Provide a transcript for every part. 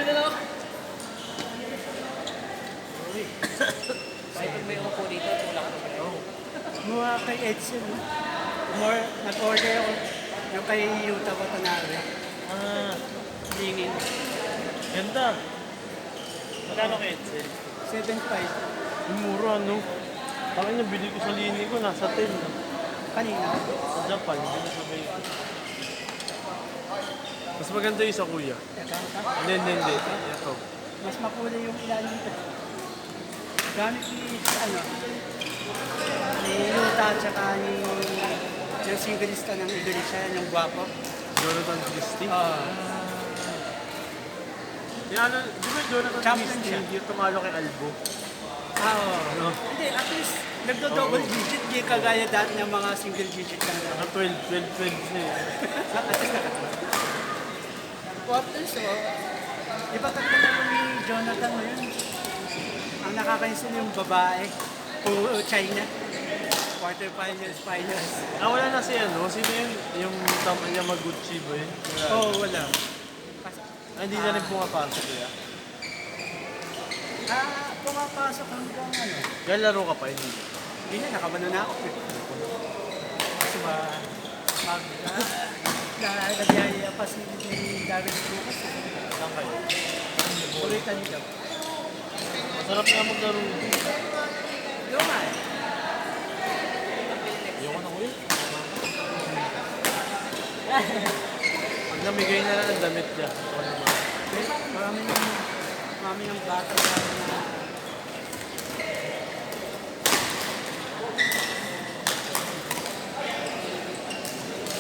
na lang ako. Ay, pag may upo dito, tulak ko pala. Mga kay Edsel. Nag-order ako yung kay Yuta Watanabe. Ah, Lingin. ganda. Magkano kay Edsel? 7.5. Yung mura, no? Bakit na bili ko sa lini ko, nasa 10. Kanina. Sa Japan, hindi na sabay ko. Mas maganda yung isa, kuya. Ito. Hindi. Ito. Mas makulay yung ilalim nito. Gamit ni Yuta at saka ni yung singleista ng Indonesia, yung gwapo. Jonathan Christie. Yung ano, di ba Jonathan Champion Christie, siya. hindi tumalo kay Albo? Oo. Ano? Hindi, at least nagdo-double Oo. digit, di kagaya dati ng mga single digit lang. Naka 12 siya eh. Quarters, iba talaga naman ni Jonathan ngayon. Ang nakakaisin yung babae, China. Quarter finals. Ah, wala na si ano? Sino yun? Yung Yamaguchi ba yun? Oo, wala. Hindi na rin pumapasok kaya. Pumapasok hanggang ano. Kaya laro ka pa, hindi. Hindi na, nakabano na ako. Kasi nagyayaya pa si David Lucas. Saan kayo? Ulitan nito. Masarap nga maglaro. Yung nga eh. Ayoko na kuya. Pag namigay na lang ang damit niya. Ako naman. Marami ng bata na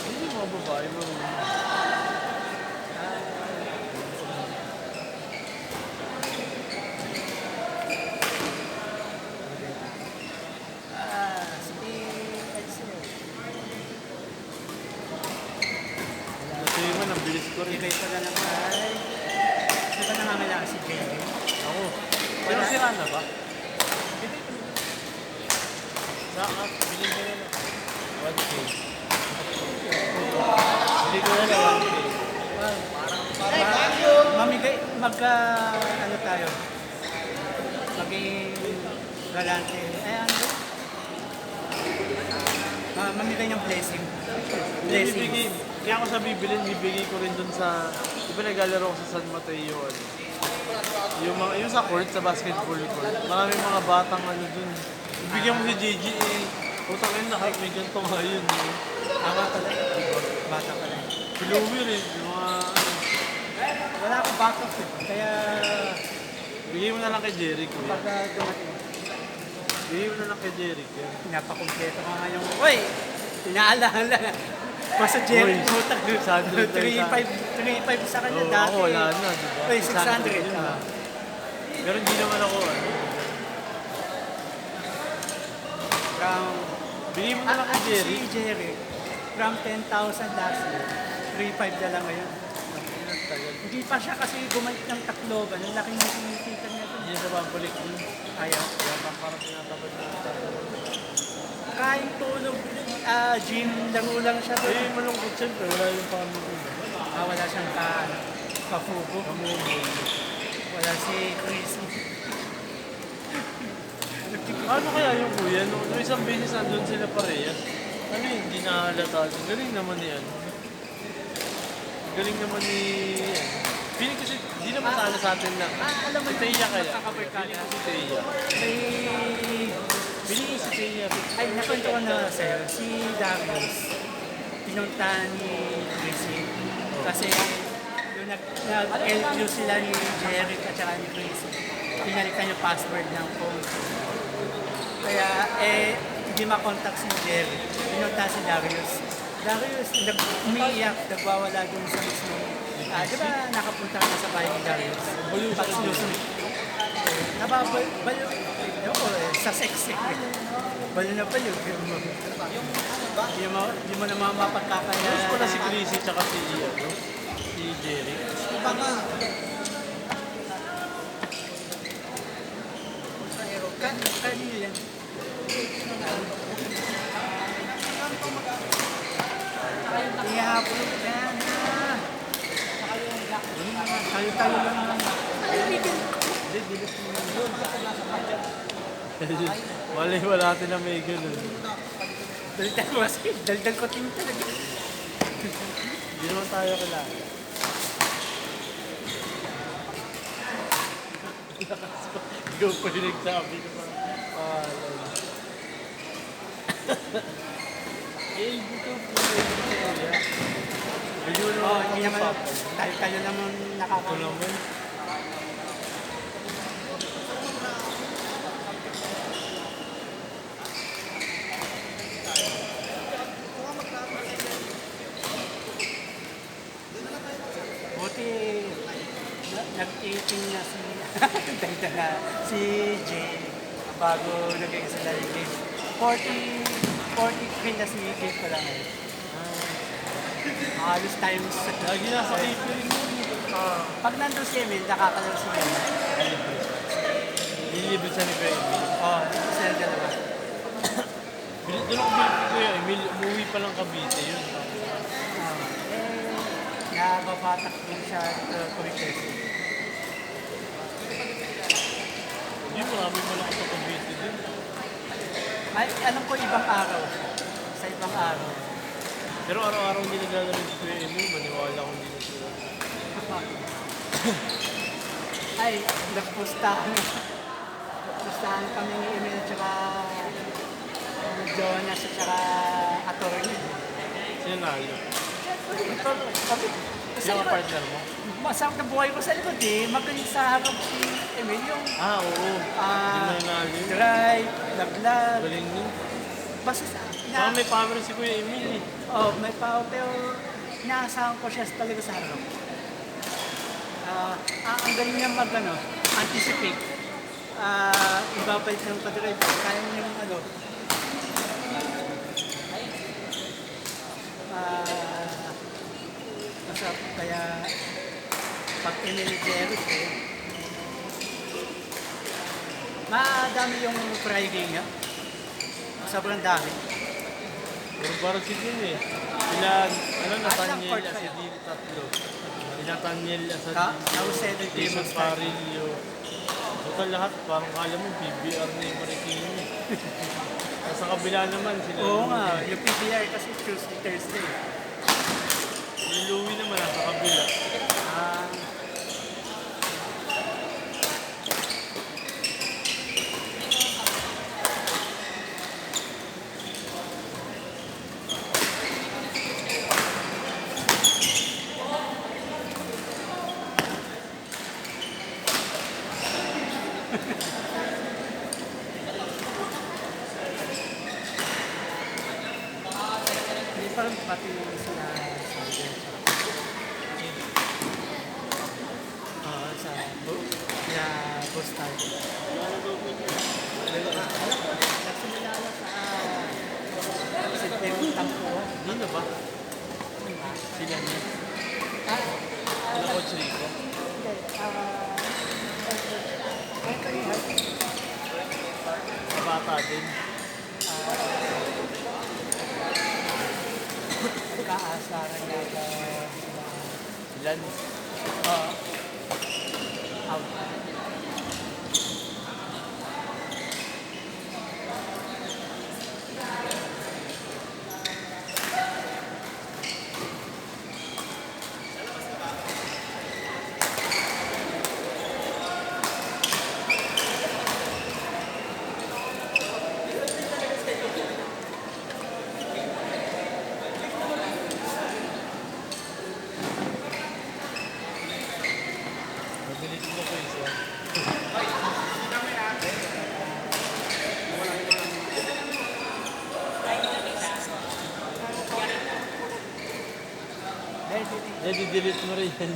Hindi mga babae marunong. si Edsel. Kasi man, ang bilis ko rin. Ibay pa na lang ay. Di ba nangangailangan si Jerry? Ako. Pero sira na ba? Saka, bilhin ko na lang. 1K. Bili ko na lang 1K. Mamigay, ano tayo? Maging galante. Ano? Mamigay ng blessing. Bibigay, kaya ako sa bibilin, bibigay ko rin dun sa, di ba naglalaro ko sa San Mateo, ano? Yung sa court, sa basketball court, maraming mga batang ano dun. Bibigyan mo si JJ eh. Utang yun, may ganito nga yun. Eh. Tama pala. Bata pala. Si Louie rin, yung mga ano. Wala akong backup eh. Kaya Bigay mo na lang kay Jeric. pag dumating, Bigay mo na lang kay Jeric. Yan. pinapakumpleto ka nga yung, uy! Pinaalala. Basta Jerry, Uy, putak. 600 3.5 sa kanya Oo, dati. ako wala na, di ba? Uy, 600 yun, 600. ah. Pero hindi naman ako, ano. From, Bigay mo na lang kay Jeric. Si Jerry, from 10,000 last year, 3.5 na lang ngayon. Hindi pa siya kasi gumalit ng Tacloban. Ang laki ng sinitikan niya doon. Hindi sa pabalik mo. Ayaw. Kaya parang tinatabad na ata. Kain, tulog, gym, laro lang siya doon. Eh, malungkot siyempre. Wala yung family. Wala siyang kafugo. Wala si Chris. Ano kaya yung kuya? Nung isang beses nandun sila parehas. Ano yun? Hindi nahalata. Galing naman ni ano. Galing naman ni... Feeling kasi, di naman talo sa atin na. Alam mo Si Teya kaya. magkakabarkada. Feeling ko si Teya. Feeling ko si Teya. Ay, nakwento ko na sa'yo. Si Darius, pinunta ni Chrissy. Kasi yung nag-LQ sila ni Jeric at saka ni Chrissy. Pinalitan yung password ng phone. Kaya, hindi makontakt si Jeric. Pinunta si Darius. Darius, umiiyak, nagwawala dun sa mismo. Di ba nakapunta ka na sa bahay ni Darius? Pag-sinusunod. Nababalo, sa sex eh. Balo na balo. Hindi mo naman mapagkakaya. Gusto ko na si Chrissy tsaka si ano, si Jeric. Kanina yan. Ihapon yan. Tayo lang. Hindi, delete mo yun. Malay ba natin na may ganun? Daldal ko kasi. Daldal ko din talaga. Hindi naman tayo kailangan. Ikaw pa yung nagsabi ko pa. Eh, dito po yan. Medyo na Oo, hindi naman. Kayo naman ako nakakano. naman. Buti nag-18 na si dagdag na si Jay bago naging sa live. 43 na si Jay pa lang. Halos times. Lagi nasa tapering mo. Pag nandun si Emil, nakakalaro si Emil. Nililibre siya ni Kuya Emil. Oo, sila dalawa. Doon ako bilit ni Kuya Emil, umuwi pa lang Cavite yun. Nababatak din siya Twitter. Hindi, marami mo lang sa Cavite din. Ay, alam ko ibang araw. Sa ibang araw. Pero araw-araw hindi naglalaro si Kuya Emil, maniwala ko hindi na sila. Ay, nagpustahan kami ni Emil at saka Jonas at saka attorney. Sino nalo? Kami, Sino ang partner mo? masarap na buhay ko sa likod eh. Magaling sa harap si Emil yung Ah, oo. Hindi mo nanalo yun. drive, laglag. Galing yun. Basta Baka may power si Kuya Emil eh. oh, may power pero inaasahan ko siya talaga sa harap. Ang galing niya anticipate. Ibabalik ng pa-drive. Kaya niya masarap. Kaya pag iniliteros madami yung Friday niya. Sobrang dami. Pero parang si Jun eh. Sila, Nathaniel Asadil, tatlo. Si Nathaniel Asadil, Nausedo Jason Parillo. Total lahat, parang kala mo, PBR na yung Marikina eh. Sa kabila naman sila. Oo nga, yung PBR kasi Tuesday, Thursday. Yung Louie naman nasa kabila. Ah, hindi pa rin pati yung sila sa kaya postal. Nagsimula na sa September Tampo. Hindi na ba? Sila niya. Sila Coach Rico. Ito yung Sa bata din. kaasaran yata Ilan? out. Mabilis mo ko isa. Di-delete mo rin yan.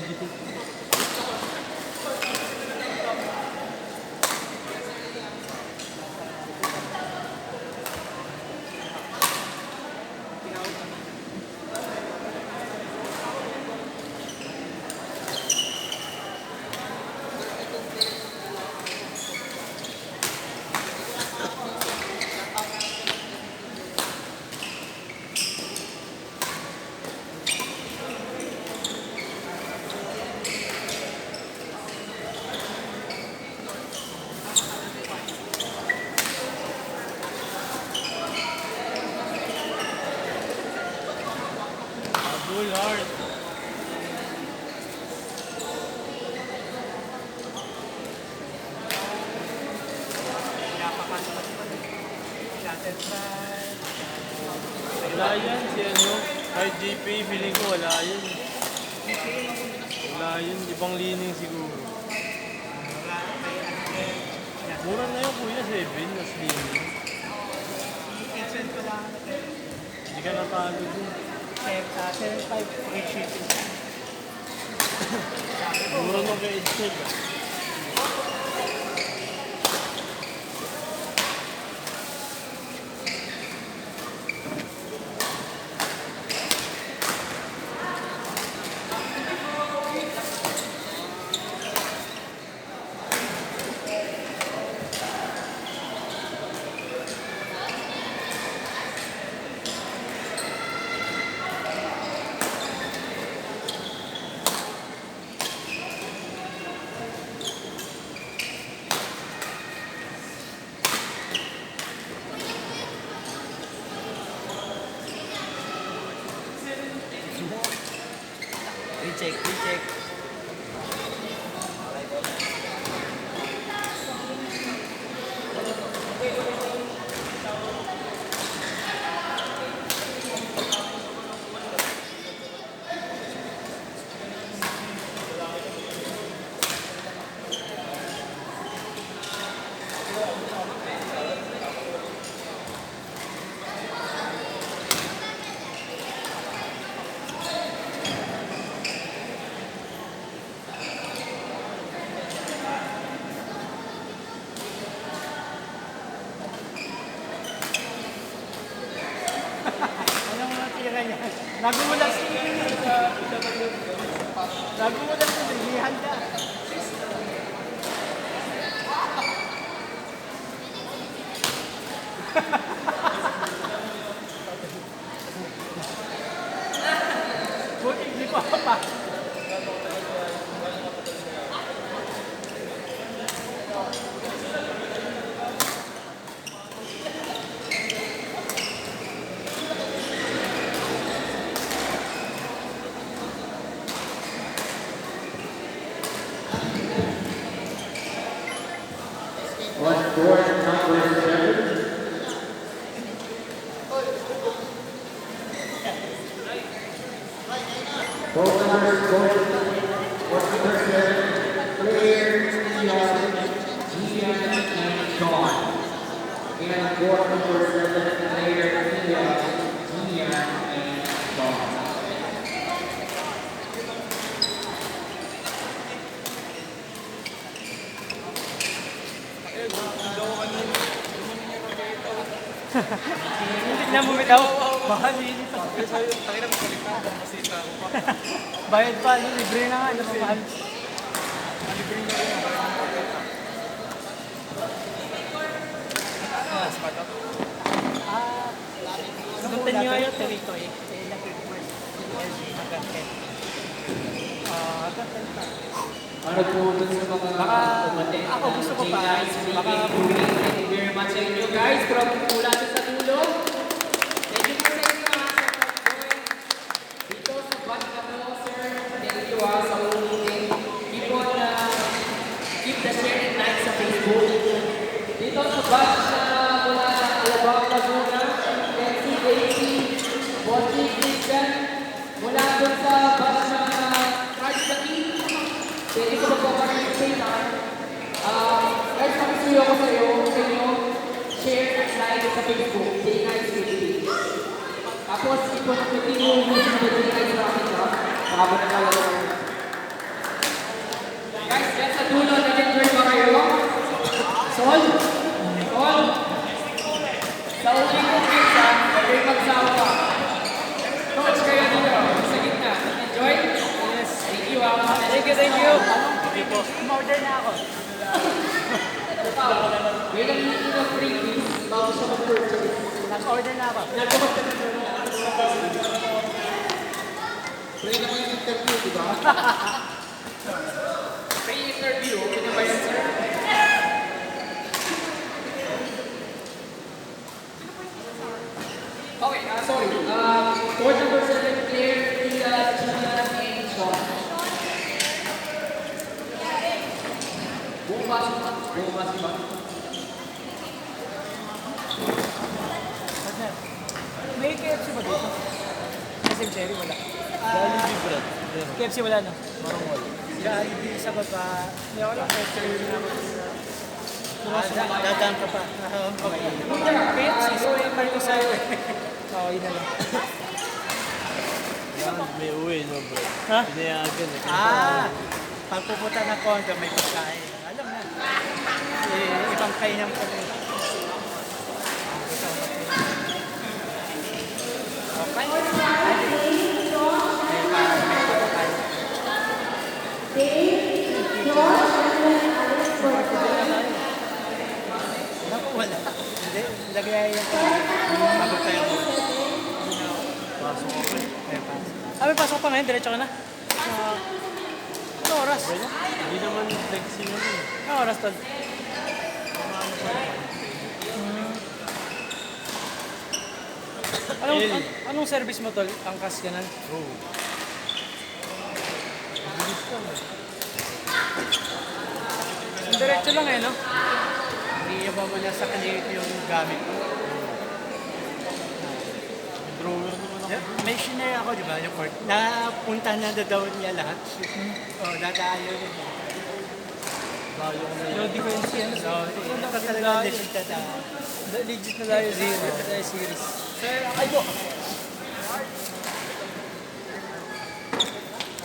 Wala yan, si ano, kahit JP, feeling ko wala yun. Wala yun, ibang lining siguro. Mura na yun kuya, 7, mas lining. I-extend ko lang. Hindi ka natalo dun. 7.5 free shipping. Mura na kay Edgel ah. Recheck, recheck. Anong mga tira niya? Nagulat si... Nagulat si Lihan ka. Buti, hindi pa pa. On court number 7. Both numbers court number 7, Claire, Gian, and Sean. And court number 7, Claire, Gian, and Sean. Hindi na bumitaw. Baka nilito. Bayad pa, ano, libre na nga. Ano pa mahal? Sagutan nyo ngayon, Torito eh. Nag-request. Hanggang 10. Hanggang 10 pa. Ano po dun sa mga Ako gusto ko pa. Baka Thank you very much sa inyo guys. From mula sa dulo. Thank you po sa inyo sa pag-join. Dito sa batch na po, sir. Thank you sa ulitin. Keep on, keep the share and like sa Facebook. Dito sa batch na mula sa Alabang Laguna. NCAC. Bossy Christian. Mula dun sa batch na Charge the Team. Thank you sa pagpaparticipate na. Guys, makisuyo ko sa inyo, share at like sa Facebook, Day Night City. Tapos, ito na continue mo sa Day Night Traffic ha. Makabot na talaga. Guys, yan sa dulo, nag-enjoy ba kayo? Sol? Sol? Sa uli kong pizza, may magsawa ka. Coach, kayo dito, sa gitna. Enjoy? Yes. Thank you ha. Thank you, thank you. umorder na ako. May nanghihingi ng freebies bago siya mag-purchase. Nag-order na ako. Pwede naman yung interview, di ba? May interview, pwede ba yun, sir? Okay, sorry. Court number 7, Claire, Tia, Gina, and Sean. Buong basi ba? Buong basi ba? May KFC ba dito? SM Cherry wala. Jollibee bread. Meron. KFC wala no? Parang wala. Jollibee sa baba. Hindi ako lang KFC dadaan ka pa. Okay. KFC, so yung parito sa'yo eh. Oo, yun na lang. Yan, may uwi, no bro? Ha? Pinayagan eh. Pag pupunta ng condo, may pagkain. Alam na. Ibang kainan ko rin. Okay. Naku, wala. Hindi, lagay yung pagod tayo mo. Pasok ako eh. May pasok pa ngayon, diretso ka na. Ano oras? Hindi naman sexy naman eh. Ano oras, Tol? Anong service mo, Tol? Angkas ka na? Oh. Bilis lang eh. Diretso lang eh, no? Hindi ba mo na sa client yung gamit mo? May drawer naman ako. May shinare ako, di ba, yung court. Napunta na daw niya lahat. Dadaan yun. Layo ko na yun. Lodi ko yung siya. So, ito talaga legit na Legit na layo series. series. Sir, ay ko!